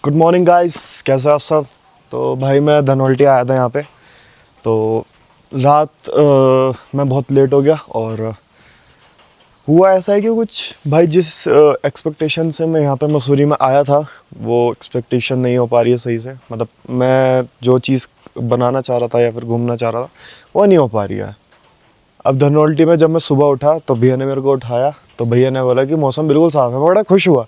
Good morning guys, कैसे आप सब। तो भाई मैं धनोल्टी आया था यहाँ पे। तो रात मैं बहुत लेट हो गया और हुआ ऐसा है कि कुछ भाई जिस एक्सपेक्टेशन से मैं यहाँ पे मसूरी में आया था वो एक्सपेक्टेशन नहीं हो पा रही है सही से। मतलब मैं जो चीज़ बनाना चाह रहा था या फिर घूमना चाह रहा था वो नहीं हो पा रही है। अब धनोल्टी में जब मैं सुबह उठा तो भैया ने मेरे को उठाया, तो भैया ने बोला कि मौसम बिल्कुल साफ़ है। मैं बड़ा खुश हुआ।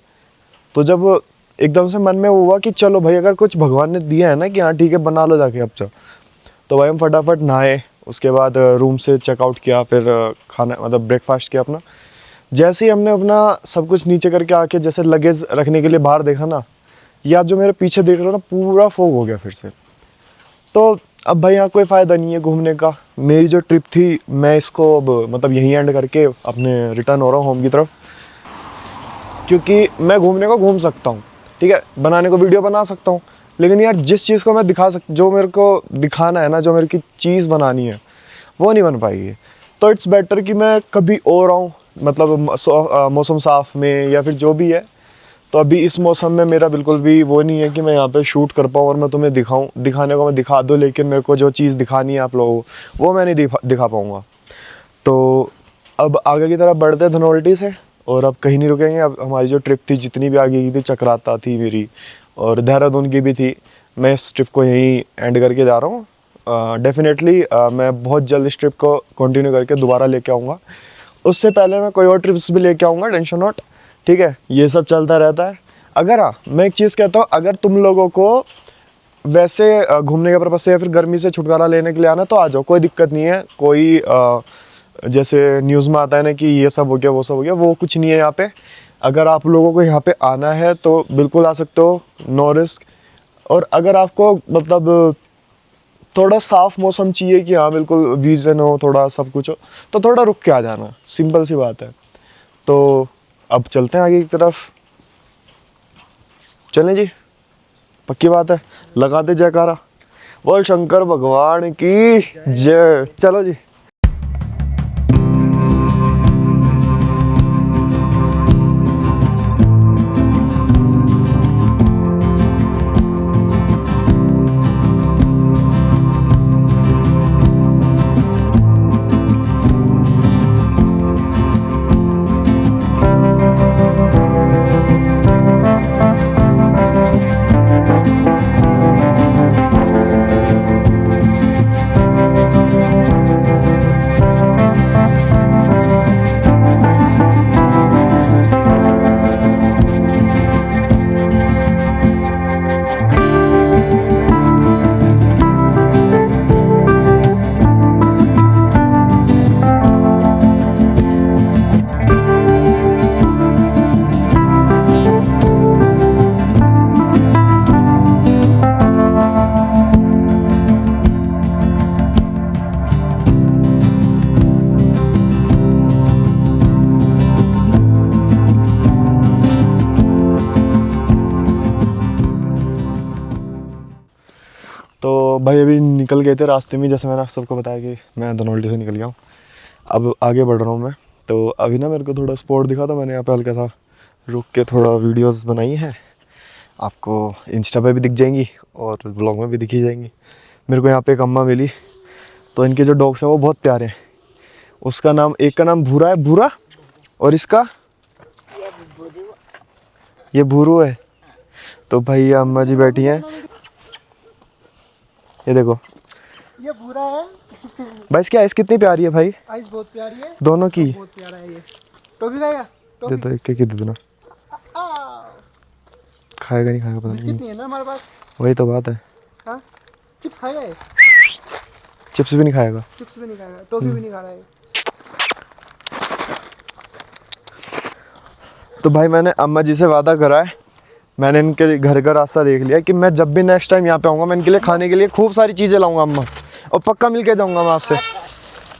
तो जब एकदम से मन में हुआ कि चलो भाई अगर कुछ भगवान ने दिया है ना कि हाँ ठीक है बना लो जाके अब जाओ, तो भाई हम फटाफट नहाए। उसके बाद रूम से चेकआउट किया, फिर खाना मतलब ब्रेकफास्ट किया अपना। जैसे ही हमने अपना सब कुछ नीचे करके आके जैसे लगेज रखने के लिए बाहर देखा ना, या जो मेरे पीछे देख रहे हो ना पूरा फॉग हो गया फिर से। तो अब भाई यहाँ कोई फ़ायदा नहीं है घूमने का। मेरी जो ट्रिप थी मैं इसको अब मतलब यहीं एंड करके अपने रिटर्न हो रहा हूँ होम की तरफ, क्योंकि मैं घूमने को घूम सकता हूँ, ठीक है, बनाने को वीडियो बना सकता हूँ, लेकिन यार जिस चीज़ को मैं जो मेरे को दिखाना है ना, जो मेरे की चीज़ बनानी है वो नहीं बन पाएगी। तो इट्स बेटर कि मैं कभी और आऊँ, मतलब मौसम साफ़ में या फिर जो भी है। तो अभी इस मौसम में मेरा बिल्कुल भी वो नहीं है कि मैं यहाँ पे शूट कर पाऊँ और मैं तुम्हें दिखाऊँ। दिखाने को मैं दिखा दूँ, लेकिन मेरे को जो चीज़ दिखानी है आप लोगों को वो मैं नहीं दिखा पाऊँगा। तो अब आगे की तरफ बढ़ते हैं धनोल्टी से, और अब कहीं नहीं रुकेंगे। अब हमारी जो ट्रिप थी जितनी भी आगे की थी, चक्राता थी मेरी और देहरादून की भी थी, मैं इस ट्रिप को यहीं एंड करके जा रहा हूँ। डेफिनेटली मैं बहुत जल्द इस ट्रिप को कंटिन्यू करके दोबारा लेके आऊँगा। उससे पहले मैं कोई और ट्रिप्स भी लेके आऊँगा, टेंशन नॉट, ठीक है, ये सब चलता रहता है। अगर हाँ मैं एक चीज़ कहता हूँ, अगर तुम लोगों को वैसे घूमने के पर्पज़ से या फिर गर्मी से छुटकारा लेने के लिए आना तो आ जाओ, कोई दिक्कत नहीं है। कोई जैसे न्यूज़ में आता है ना कि ये सब हो गया वो सब हो गया, वो कुछ नहीं है यहाँ पे। अगर आप लोगों को यहाँ पे आना है तो बिल्कुल आ सकते हो, नो रिस्क। और अगर आपको मतलब थोड़ा साफ़ मौसम चाहिए कि हाँ बिल्कुल विज़न हो, थोड़ा सब कुछ हो, तो थोड़ा रुक के आ जाना, सिंपल सी बात है। तो अब चलते हैं आगे की तरफ। चलें जी, पक्की बात है, लगा दे जयकारा, बोल शंकर भगवान की जय। चलो जी। तो भाई अभी निकल गए थे रास्ते में, जैसे मैंने सबको बताया कि मैं धनोल्टी से निकल गया हूँ, अब आगे बढ़ रहा हूँ मैं। तो अभी ना मेरे को थोड़ा स्पॉट दिखा था, मैंने यहाँ पे हल्का सा रुक के थोड़ा वीडियोस बनाई हैं, आपको इंस्टा पे भी दिख जाएंगी और ब्लॉग में भी दिखी जाएंगी। मेरे को यहाँ पे एक अम्मा मिली, तो इनके जो डॉग्स हैं वो बहुत प्यारे हैं। उसका नाम, एक का नाम भूरा है, भूरा, और इसका ये भूरू है। तो भाई ये अम्मा जी बैठी हैं, ये देखो, ये भूरा है। भाई इसकी आइस कितनी प्यारी है भाई, आइस बहुत प्यारी है, दोनों की। बहुत प्यारा है ये। टॉफी खाएगा? दे दो एक एक दे दो ना, खाएगा नहीं खाएगा पता बिस्किट नहीं। नहीं है ना हमारे पास। वही तो बात है, हाँ, चिप्स खाएगा ये? चिप्स भी नहीं खाएगा, चिप्स भी नहीं खाएगा, टॉफी भी नहीं खा रहा है। तो भाई मैंने अम्मा जी से वादा करा है, मैंने इनके घर का रास्ता देख लिया कि मैं जब भी नेक्स्ट टाइम यहाँ पे आऊँगा मैं इनके लिए खाने के लिए खूब सारी चीज़ें लाऊंगा अम्मा, और पक्का मिल के जाऊँगा मैं आपसे,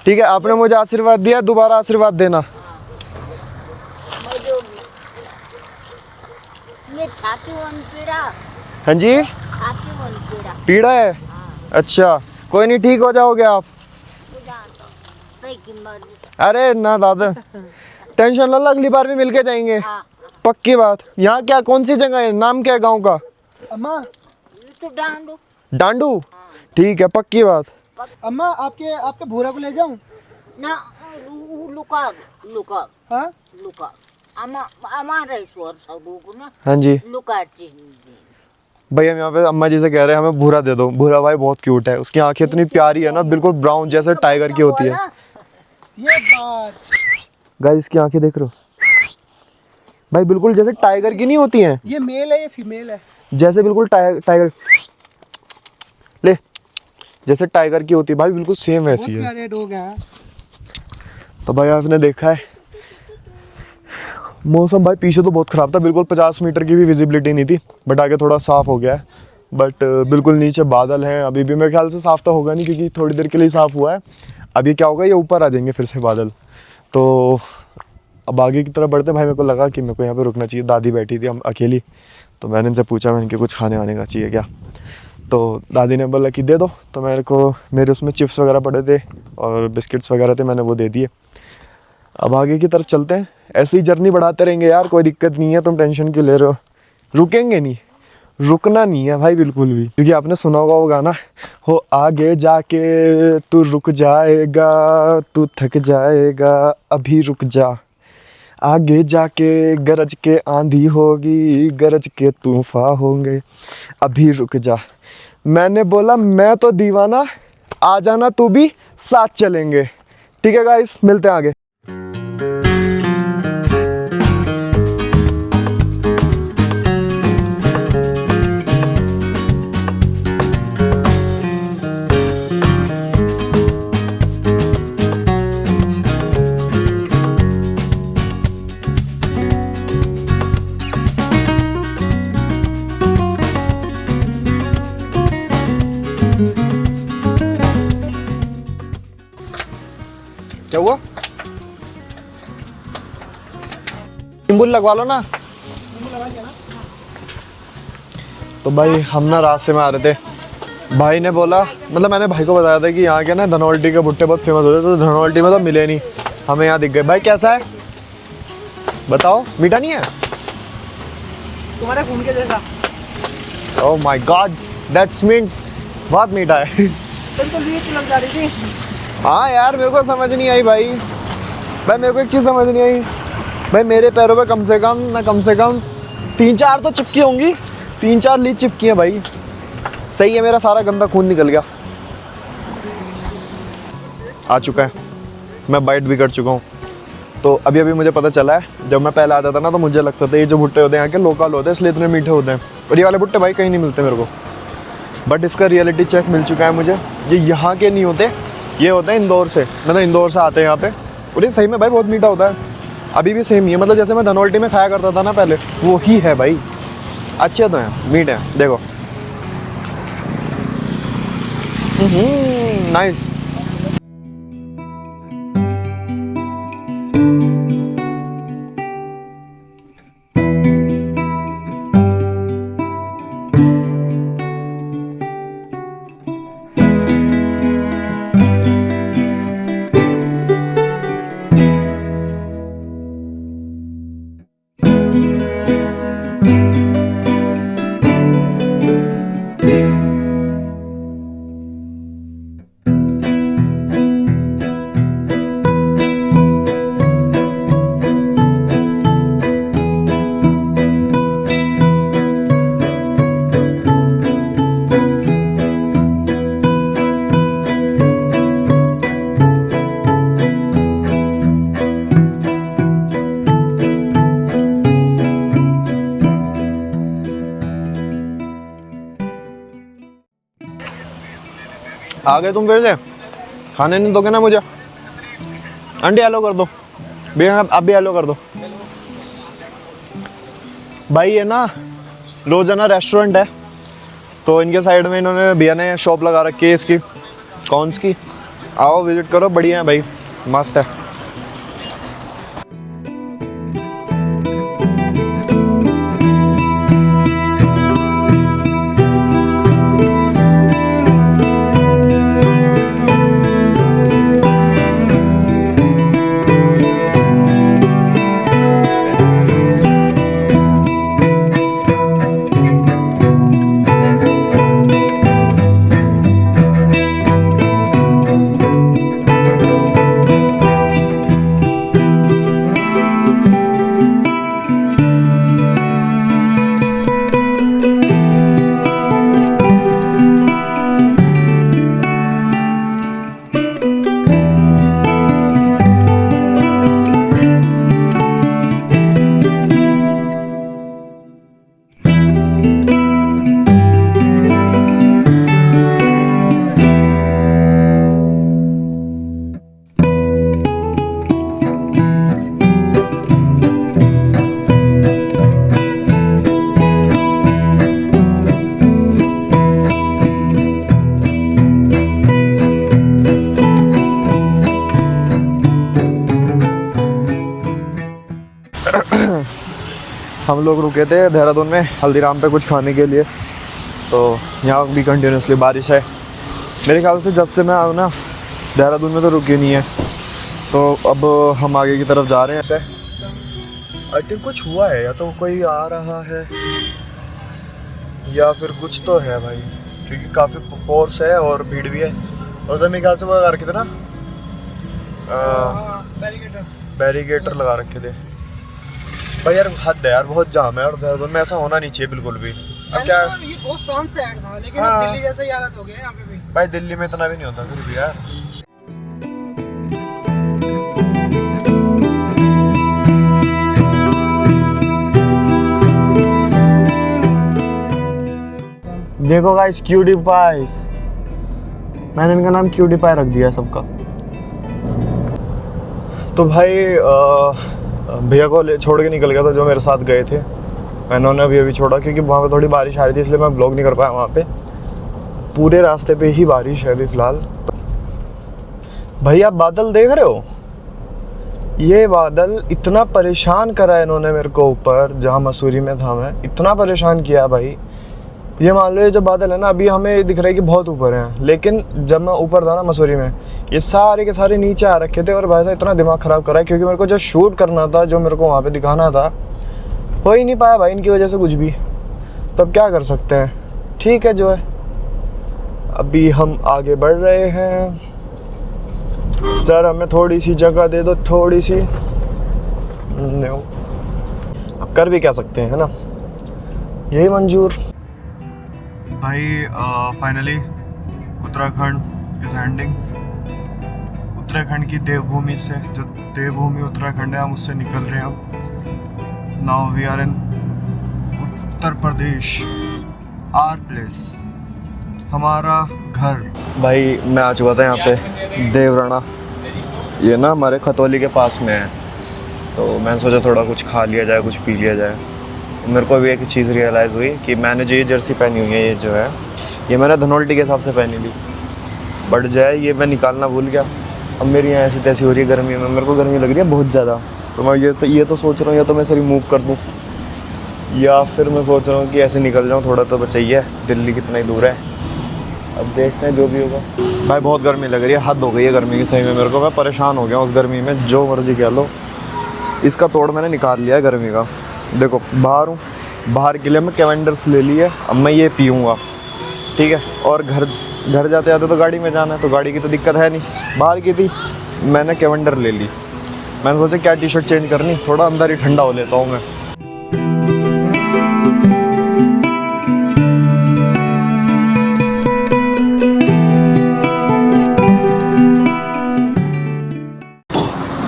ठीक है। आपने मुझे आशीर्वाद दिया, दोबारा आशीर्वाद देना। हाँ जी, पीड़ा है, अच्छा कोई नहीं, ठीक हो जाओगे आप। अरे ना दादा टेंशन लो, अगली बार भी मिलके जाएंगे, पक्की बात। यहाँ क्या, कौन सी जगह है, नाम क्या है गांव का? अम्मा तो डांडू डांडू ठीक है, पक्की बात। अम्मा आपके आपके भूरा को ले जाऊं? ना लुका लुका हाँ लुका हमारे स्वर सबूक ना हाँ जी लुका भाई, हम यहाँ पे अम्मा जी से कह रहे हैं हमें भूरा दे दो। भूरा भाई बहुत क्यूट है, उसकी आंखें इतनी प्यारी है ना, बिल्कुल ब्राउन जैसे टाइगर की होती है। ये बात गाइस इसकी आंखें देख रहे हो भाई, बिल्कुल जैसे टाइगर की नहीं होती हैं, ये मेल है ये फीमेल है? जैसे बिल्कुल टाइगर ले जैसे टाइगर की होती है भाई, बिल्कुल सेम बहुत वैसी है। प्यारे डॉग हैं। तो भाई आपने देखा है मौसम भाई पीछे तो बहुत ख़राब था, बिल्कुल 50 मीटर की भी विजिबिलिटी नहीं थी, बट आगे थोड़ा साफ़ हो गया है। बट बिल्कुल नीचे बादल हैं, अभी भी मेरे ख्याल से साफ़ तो होगा नहीं क्योंकि थोड़ी देर के लिए साफ़ हुआ है। अब ये क्या होगा, ये ऊपर आ जाएंगे फिर से बादल। तो अब आगे की तरफ बढ़ते भाई, मेरे को लगा कि मेरे को यहाँ पे रुकना चाहिए। दादी बैठी थी हम अकेली, तो मैंने इनसे पूछा मैंने कि कुछ खाने वाने का चाहिए क्या, तो दादी ने बोला कि दे दो। तो मेरे उसमें चिप्स वगैरह पड़े थे और बिस्किट्स वगैरह थे, मैंने वो दे दिए। अब आगे की तरफ चलते हैं, ऐसे ही जर्नी बढ़ाते रहेंगे यार, कोई दिक्कत नहीं है, तुम टेंशन क्यों ले रहे हो। रुकेंगे नहीं, रुकना नहीं है भाई बिल्कुल भी, क्योंकि आपने सुना होगा वो गाना, हो आगे जाके तू रुक जाएगा, तू थक जाएगा, अभी रुक जा। आगे जाके गरज के आंधी होगी, गरज के तूफान होंगे, अभी रुक जा। मैंने बोला मैं तो दीवाना, आ जाना तू भी, साथ चलेंगे। ठीक है गाइस, मिलते हैं आगे। क्या हुआ, नींबू लगवा लो ना। तो भाई हम ना रास्ते में आ रहे थे, भाई ने बोला, मतलब मैंने भाई को बताया था कि यहाँ के ना धनौल्टी के भुट्टे बहुत फेमस होते हैं, तो धनौल्टी में तो मिले नहीं, हमें यहाँ दिख गए। भाई कैसा है बताओ, मीठा नहीं है? तुम्हारे खून के जैसा। Oh my God that's mean, बहुत मीठा है। तुम तो लिए लग जा रही थी। हाँ यार मेरे को समझ नहीं आई भाई, मेरे को एक चीज़ समझ नहीं आई भाई, मेरे पैरों पे कम से कम 3-4 तो चिपकी होंगी, 3-4 लीच चिपकी है भाई। सही है, मेरा सारा गंदा खून निकल गया, आ चुका है, मैं बाइट भी कर चुका हूँ। तो अभी मुझे पता चला है, जब मैं पहले आता था ना तो मुझे लगता था ये जो भुट्टे होते हैं यहाँ के लोकल होते हैं इसलिए इतने मीठे होते हैं, और ये वाले भुट्टे भाई कहीं नहीं मिलते मेरे को। बट इसका रियलिटी चेक मिल चुका है मुझे, ये यहाँ के नहीं होते, ये होते हैं इंदौर से, मतलब इंदौर से आते हैं यहाँ पे, और ये सही में भाई बहुत मीठा होता है। अभी भी सेम ही है, मतलब जैसे मैं धनौल्टी में खाया करता था ना पहले, वो ही है भाई। अच्छे तो हैं, मीठे हैं, देखो नाइस। आ गए तुम फिर से, खाने नहीं दोगे ना मुझे? अंडे आलू कर दो भैया, अब भी आलू कर दो भाई। ये ना रोजाना रेस्टोरेंट है, तो इनके साइड में इन्होंने भैया ने शॉप लगा रखी है इसकी, कॉर्न्स की। आओ विजिट करो, बढ़िया है भाई, मस्त है। लोग रुके थे देहरादून में हल्दीराम पे कुछ खाने के लिए, तो यहाँ भी कंटिन्यूसली बारिश है। मेरे ख्याल से जब से मैं आऊँ ना देहरादून में तो रुकी नहीं है। तो अब हम आगे की तरफ जा रहे हैं। ऐसे आई थिंक कुछ हुआ है, या तो कोई आ रहा है या फिर कुछ तो है भाई, क्योंकि काफ़ी फोर्स है और भीड़ भी है। और जब मेरे ख्याल से वो लगा रखे थे ना बैरिकेटर लगा रखे थे भाई। यार हद है यार, बहुत जाम है और देहरादून में ऐसा होना नहीं चाहिए बिल्कुल भी। अब क्या ये बहुत शांत से ऐड था, लेकिन हाँ। अब दिल्ली जैसा ही हालत हो गया है यहाँ पे भी। भाई दिल्ली में इतना भी नहीं होता फिर भी यार। देखो गाइस क्यूटी पाइस, मैंने इनका नाम क्यूटी पाई रख दिया है सबका। तो भाई भैया को छोड़ के निकल गया था जो मेरे साथ गए थे। मैंने अभी छोड़ा क्योंकि वहाँ पे थोड़ी बारिश आ रही थी, इसलिए मैं ब्लॉग नहीं कर पाया वहाँ पे। पूरे रास्ते पे ही बारिश है अभी फ़िलहाल। भाई आप बादल देख रहे हो, ये बादल इतना परेशान करा है इन्होंने मेरे को ऊपर, जहाँ मसूरी में था मैं, इतना परेशान किया भाई। ये मान लो ये जो बादल है ना, अभी हमें दिख रहा है कि बहुत ऊपर हैं, लेकिन जब मैं ऊपर था ना मसूरी में, ये सारे के सारे नीचे आ रखे थे। और भाई साहब इतना दिमाग ख़राब करा है, क्योंकि मेरे को जो शूट करना था, जो मेरे को वहाँ पे दिखाना था, हो ही नहीं पाया भाई इनकी वजह से कुछ भी। तब क्या कर सकते हैं, ठीक है जो है। अभी हम आगे बढ़ रहे हैं। सर हमें थोड़ी सी जगह दे दो, थोड़ी सी। अब कर भी क्या सकते हैं, है ना, यही मंजूर। भाई finally Uttarakhand is ending. Uttarakhand की देवभूमि से, जो देवभूमि उत्तराखंड है, हम उससे निकल रहे हैं अब। Now we are in Uttar Pradesh, our place, हमारा घर। भाई मैं आ चुका था यहाँ पे देवराना, ये ना हमारे खतौली के पास में है। तो मैंने सोचा थोड़ा कुछ खा लिया जाए, कुछ पी लिया जाए। मेरे को अभी एक चीज़ रियलाइज़ हुई कि मैंने जो ये जर्सी पहनी हुई है, ये जो है, ये मैंने धनोल्टी के हिसाब से पहनी थी, बट जो है ये मैं निकालना भूल गया। अब मेरी यहाँ ऐसी तैसी हो रही है गर्मी में, मेरे को गर्मी लग रही है बहुत ज़्यादा। तो मैं ये तो सोच रहा हूँ या तो मैं इसे रिमूव कर दूँ, या फिर मैं सोच रहा हूँ कि ऐसे निकल जाऊँ। थोड़ा तो बचाइए, दिल्ली कितना ही दूर है, अब देखते हैं जो भी होगा। भाई बहुत गर्मी लग रही है, हद हो गई है गर्मी की सही में। मेरे को मैं परेशान हो गया उस गर्मी में, जो मर्जी कह लो। इसका तोड़ मैंने निकाल लिया है गर्मी का। देखो बाहर हूँ, बाहर के लिए मैं कैवेंडर्स ले ली है, अब मैं ये पीऊँगा, ठीक है। और घर जाते जाते तो गाड़ी में जाना है, तो गाड़ी की तो दिक्कत है नहीं, बाहर की थी, मैंने कैवेंडर ले ली। मैंने सोचा क्या टी शर्ट चेंज करनी, थोड़ा अंदर ही ठंडा हो लेता हूँ मैं।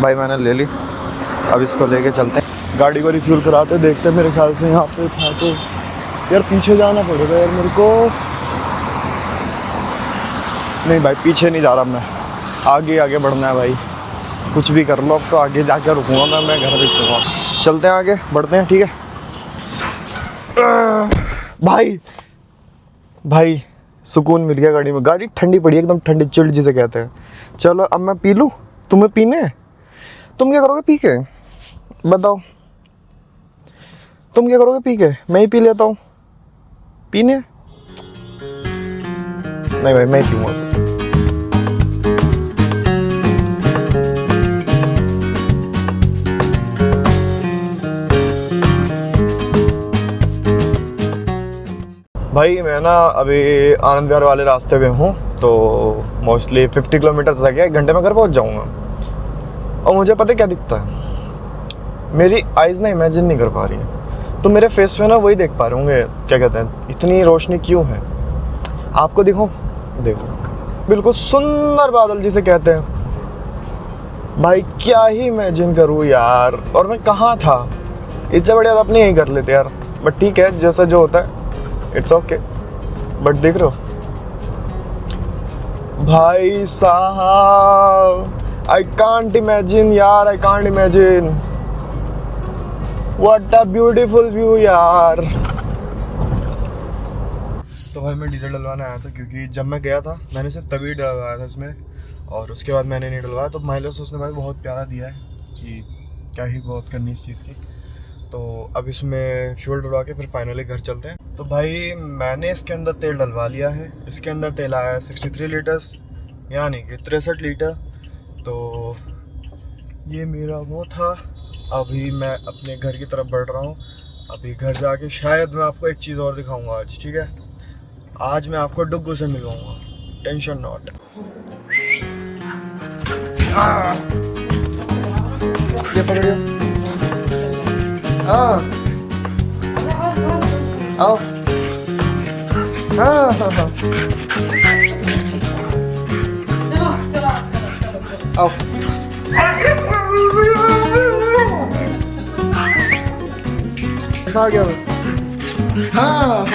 भाई मैंने ले ली, अब इसको लेके चलते हैं, गाड़ी को रिफ्यूल कराते, देखते हैं। मेरे ख्याल से यहाँ पे था तो यार पीछे जाना पड़ेगा यार मेरे को। नहीं भाई पीछे नहीं जा रहा मैं, आगे बढ़ना है भाई। कुछ भी कर लो, अब तो आगे जाके रुकूंगा मैं घर रुकूंगा। चलते हैं आगे बढ़ते हैं, ठीक है। भाई सुकून मिल गया गाड़ी में, गाड़ी ठंडी पड़ी एकदम, ठंडी चिल्ड जिसे कहते हैं। चलो अब मैं पी लूँ, तुम्हें पीने है? तुम क्या करोगे पी के, बताओ तुम क्या करोगे पी के? मैं ही पी लेता हूँ, पीने? नहीं भाई मैं ही पीऊँगा उसे। भाई मैं ना अभी आनंद विहार वाले रास्ते पे हूँ, तो मोस्टली 50 किलोमीटर तक है, 1 घंटे में घर पहुँच जाऊँगा। और मुझे पता है क्या दिखता है, मेरी आइज़ ना इमेजिन नहीं कर पा रही है, तो मेरे फेस में ना वही देख पा रहे होंगे, क्या कहते हैं, इतनी रोशनी क्यों है। आपको दिखाऊं? देखो बिल्कुल सुंदर बादल जिसे कहते हैं। भाई क्या ही इमेजिन करूँ यार, और मैं कहाँ था, इससे बढ़िया अपने यही कर लेते यार। बट ठीक है, जैसा जो होता है इट्स ओके। बट देख रहे हो भाई साहब, I can't imagine यार, I can't imagine. What a beautiful view यार। तो भाई मैं डीजल डलवाने आया था, क्योंकि जब मैं गया था मैंने सिर्फ तभी डलवाया था इसमें, और उसके बाद मैंने नहीं डलवाया। तो माइलेज उसने भाई बहुत प्यारा दिया है कि क्या ही बहुत करनी इस चीज़ की। तो अब इसमें फ्यूल डलवा के फिर फाइनली घर चलते हैं। तो भाई मैंने इसके अंदर तेल डलवा लिया है। इसके अंदर तेल आया है 63 लीटर्स, यानी कि 63 लीटर। तो ये मेरा वो था। अभी मैं अपने घर की तरफ बढ़ रहा हूँ। अभी घर जाके शायद मैं आपको एक चीज़ और दिखाऊंगा आज, ठीक है। आज मैं आपको डुग्गू से मिलवाऊंगा, टेंशन नॉट। ये पकड़ियो। आओ। आओ। आओ। ऐसा आ गया मैं। हाँ